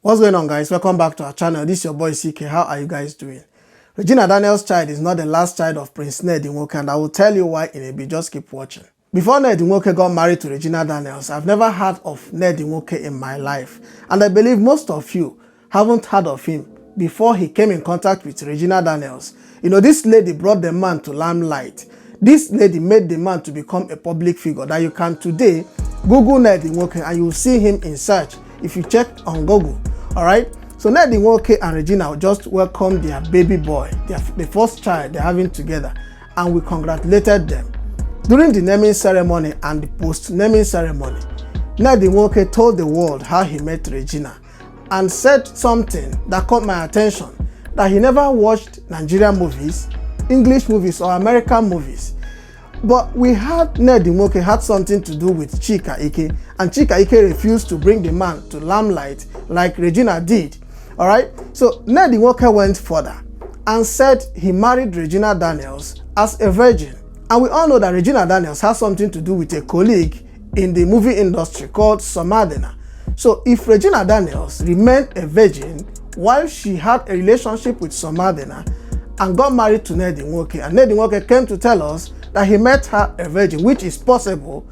What's going on, guys? Welcome back to our channel. This is your boy Cike. How are you guys doing? Regina Daniels' child is not the last child of Prince Ned Nwoko, and I will tell you why in a bit. Just keep watching. Before Ned Nwoko got married to Regina Daniels, I've never heard of Ned Nwoko in my life, and I believe most of you haven't heard of him before he came in contact with Regina Daniels. You know, this lady brought the man to limelight. This lady made the man to become a public figure that you can today Google Ned Nwoko and you will see him in search if you check on Google. Alright, so Ned Nwoko and Regina just welcomed their baby boy, the first child they're having together, and we congratulated them. During the naming ceremony and the post-naming ceremony, Ned Nwoko told the world how he met Regina and said something that caught my attention, that he never watched Nigerian movies, English movies or American movies. But we heard Ned Nwoko had something to do with Chika Ike, and Chika Ike refused to bring the man to limelight like Regina did. Alright, so Ned Nwoko went further and said he married Regina Daniels as a virgin. And we all know that Regina Daniels has something to do with a colleague in the movie industry called Somadina. So if Regina Daniels remained a virgin while she had a relationship with Somadina and got married to Ned Nwoko, and Ned Nwoko came to tell us that he met her a virgin, which is possible,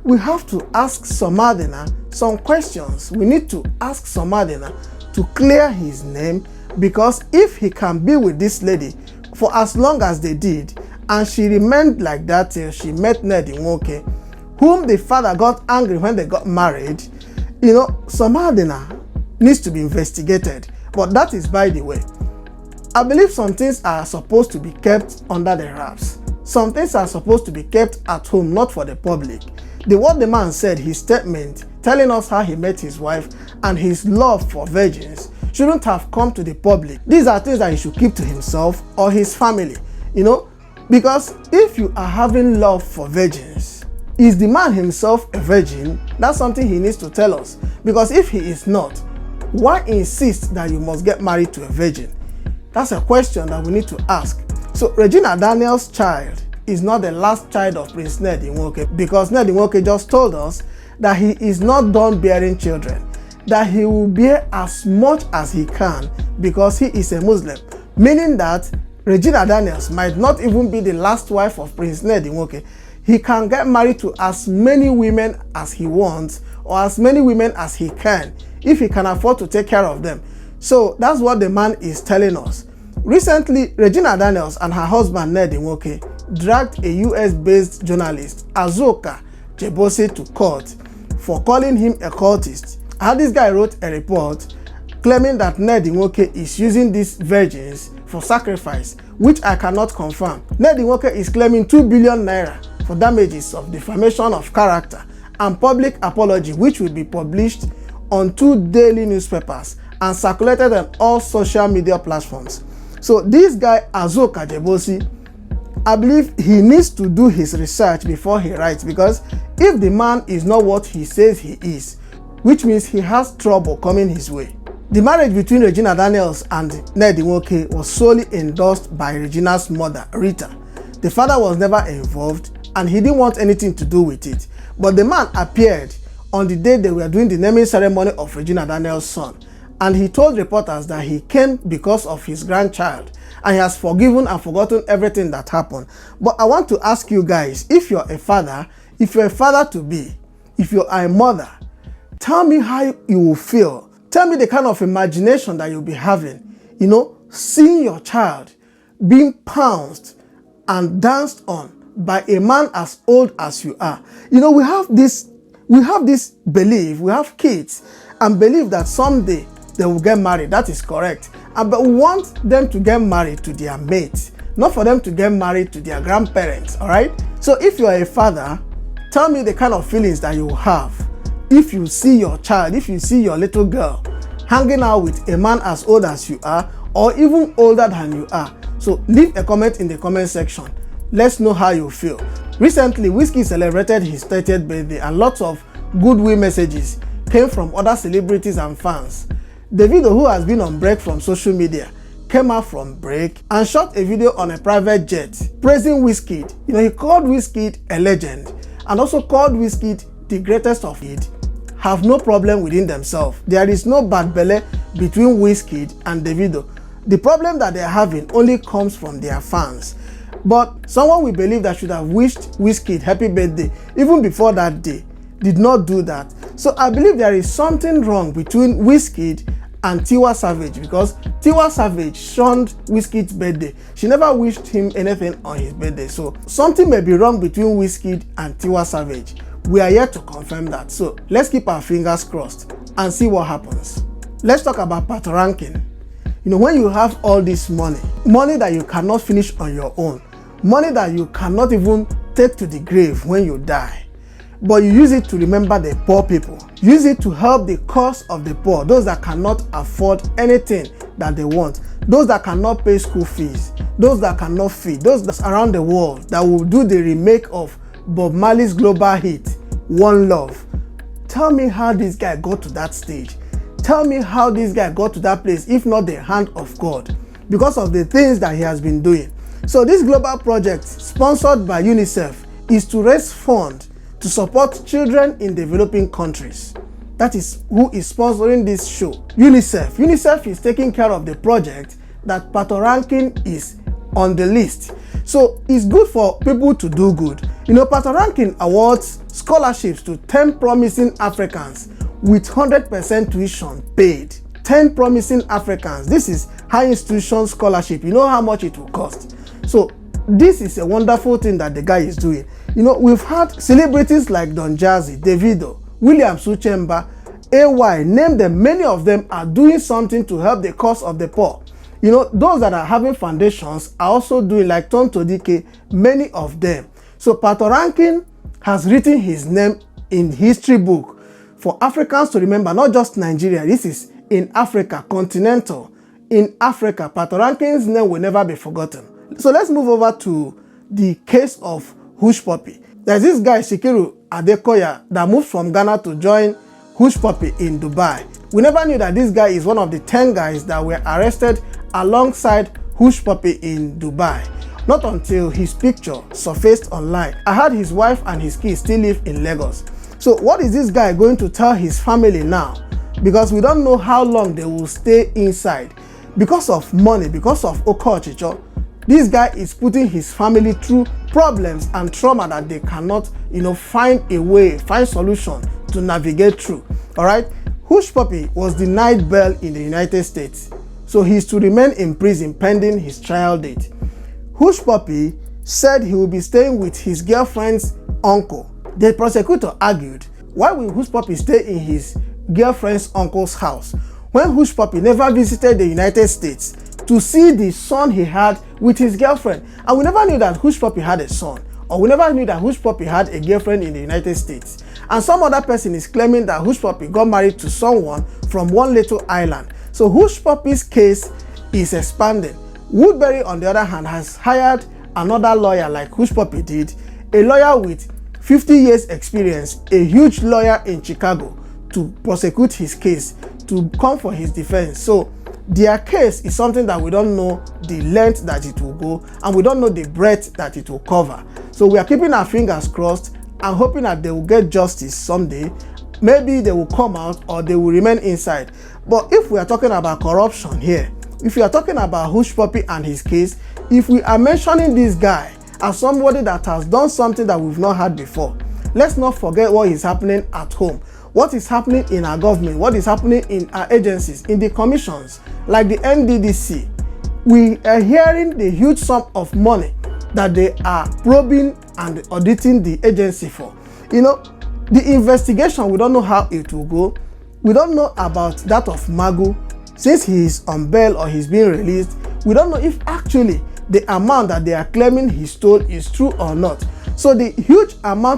we have to ask Somadina some questions. We need to ask Somadina to clear his name, because if he can be with this lady for as long as they did, and she remained like that till she met Ned Nwoko, whom the father got angry when they got married, you know, Somadina needs to be investigated. But that is by the way. I believe some things are supposed to be kept under the wraps. Some things are supposed to be kept at home, not for the public. What the man said, his statement, telling us how he met his wife and his love for virgins, shouldn't have come to the public. These are things that he should keep to himself or his family, you know, because if you are having love for virgins, is the man himself a virgin? That's something he needs to tell us. Because if he is not, why insist that you must get married to a virgin? That's a question that we need to ask. So Regina Daniels' child is not the last child of Prince Ned Nwoko, because Ned Nwoko just told us that he is not done bearing children, that he will bear as much as he can because he is a Muslim, meaning that Regina Daniels might not even be the last wife of Prince Ned Nwoko. He can get married to as many women as he wants or as many women as he can if he can afford to take care of them. So that's what the man is telling us. Recently, Regina Daniels and her husband Ned Nwoko dragged a US-based journalist, Azuka Jebose, to court for calling him a cultist. And this guy wrote a report claiming that Ned Nwoko is using these virgins for sacrifice, which I cannot confirm. Ned Nwoko is claiming 2 billion naira for damages of defamation of character and public apology, which will be published on 2 daily newspapers and circulated on all social media platforms. So this guy Azuka Jebose, I believe he needs to do his research before he writes, because if the man is not what he says he is, which means he has trouble coming his way. The marriage between Regina Daniels and Ned Nwoko was solely endorsed by Regina's mother, Rita. The father was never involved and he didn't want anything to do with it. But the man appeared on the day they were doing the naming ceremony of Regina Daniels' son, and he told reporters that he came because of his grandchild and he has forgiven and forgotten everything that happened. But I want to ask you guys, if you're a father, if you're a father to be, if you're a mother, tell me how you will feel. Tell me the kind of imagination that you'll be having, you know, seeing your child being pounced and danced on by a man as old as you are. You know, we have this belief, we have kids and believe that someday they will get married. That is correct. But we want them to get married to their mates, not for them to get married to their grandparents. All right. So if you are a father, tell me the kind of feelings that you have if you see your child, if you see your little girl hanging out with a man as old as you are or even older than you are. So leave a comment in the comment section. Let's know how you feel. Recently, Whiskey celebrated his 30th birthday and lots of goodwill messages came from other celebrities and fans. Davido, who has been on break from social media, came out from break and shot a video on a private jet praising Wizkid. You know, he called Wizkid a legend and also called Wizkid the greatest of it. Have no problem within themselves. There is no bad belly between Wizkid and Davido. The problem that they're having only comes from their fans. But someone we believe that should have wished Wizkid happy birthday even before that day did not do that. So I believe there is something wrong between Wizkid and Tiwa Savage, because Tiwa Savage shunned Wizkid's birthday. She never wished him anything on his birthday. So something may be wrong between Wizkid and Tiwa Savage. We are yet to confirm that. So let's keep our fingers crossed and see what happens. Let's talk about patoranking. You know, when you have all this money that you cannot finish on your own, money that you cannot even take to the grave when you die, but you use it to remember the poor people. Use it to help the cause of the poor, those that cannot afford anything that they want, those that cannot pay school fees, those that cannot feed, those that's around the world that will do the remake of Bob Marley's global hit, One Love. Tell me how this guy got to that stage. Tell me how this guy got to that place, if not the hand of God, because of the things that he has been doing. So this global project, sponsored by UNICEF, is to raise funds to support children in developing countries. That is who is sponsoring this show. UNICEF. UNICEF is taking care of the project that patoranking is on the list. So it's good for people to do good. You know, patoranking awards scholarships to 10 promising Africans with 100% tuition paid. 10 promising Africans. This is high institution scholarship. You know how much it will cost. So this is a wonderful thing that the guy is doing. You know, we've had celebrities like Don Jazzy, Davido, William Suchemba, AY, name them. Many of them are doing something to help the cause of the poor. You know, those that are having foundations are also doing, like Tonto Dike, many of them. So patoranking has written his name in history book for Africans to remember, not just Nigeria. This is in Africa, continental. In Africa, patoranking's name will never be forgotten. So let's move over to the case of hushpuppi. There's this guy, Sikiru Adekoya, that moved from Ghana to join hushpuppi in Dubai. We never knew that this guy is one of the 10 guys that were arrested alongside hushpuppi in Dubai. Not until his picture surfaced online. I heard his wife and his kids still live in Lagos. So what is this guy going to tell his family now? Because we don't know how long they will stay inside. Because of money, because of okochicho, this guy is putting his family through problems and trauma that they cannot, you know, find a way, find solution to navigate through. All right. Hushpuppi was denied bail in the United States, so he is to remain in prison pending his trial date. Hushpuppi said he will be staying with his girlfriend's uncle. The prosecutor argued, why will Hushpuppi stay in his girlfriend's uncle's house when Hushpuppi never visited the United States to see the son he had with his girlfriend? And we never knew that Hushpuppi had a son, or we never knew that Hushpuppi had a girlfriend in the United States. And some other person is claiming that Hushpuppi got married to someone from one little island. So Hushpuppi's case is expanding. Woodbury, on the other hand, has hired another lawyer like Hushpuppi did, a lawyer with 50 years experience, a huge lawyer in Chicago, to prosecute his case, to come for his defense. So their case is something that we don't know the length that it will go, and we don't know the breadth that it will cover. So we are keeping our fingers crossed and hoping that they will get justice someday. Maybe they will come out or they will remain inside. But if we are talking about corruption here, if we are talking about Hushpuppi and his case, if we are mentioning this guy as somebody that has done something that we've not had before, let's not forget what is happening at home, what is happening in our government, what is happening in our agencies, in the commissions like the NDDC. We are hearing the huge sum of money that they are probing and auditing the agency for. You know, the investigation, we don't know how it will go. We don't know about that of Magu. Since he is on bail or he's being released, we don't know if actually the amount that they are claiming he stole is true or not. So the huge amount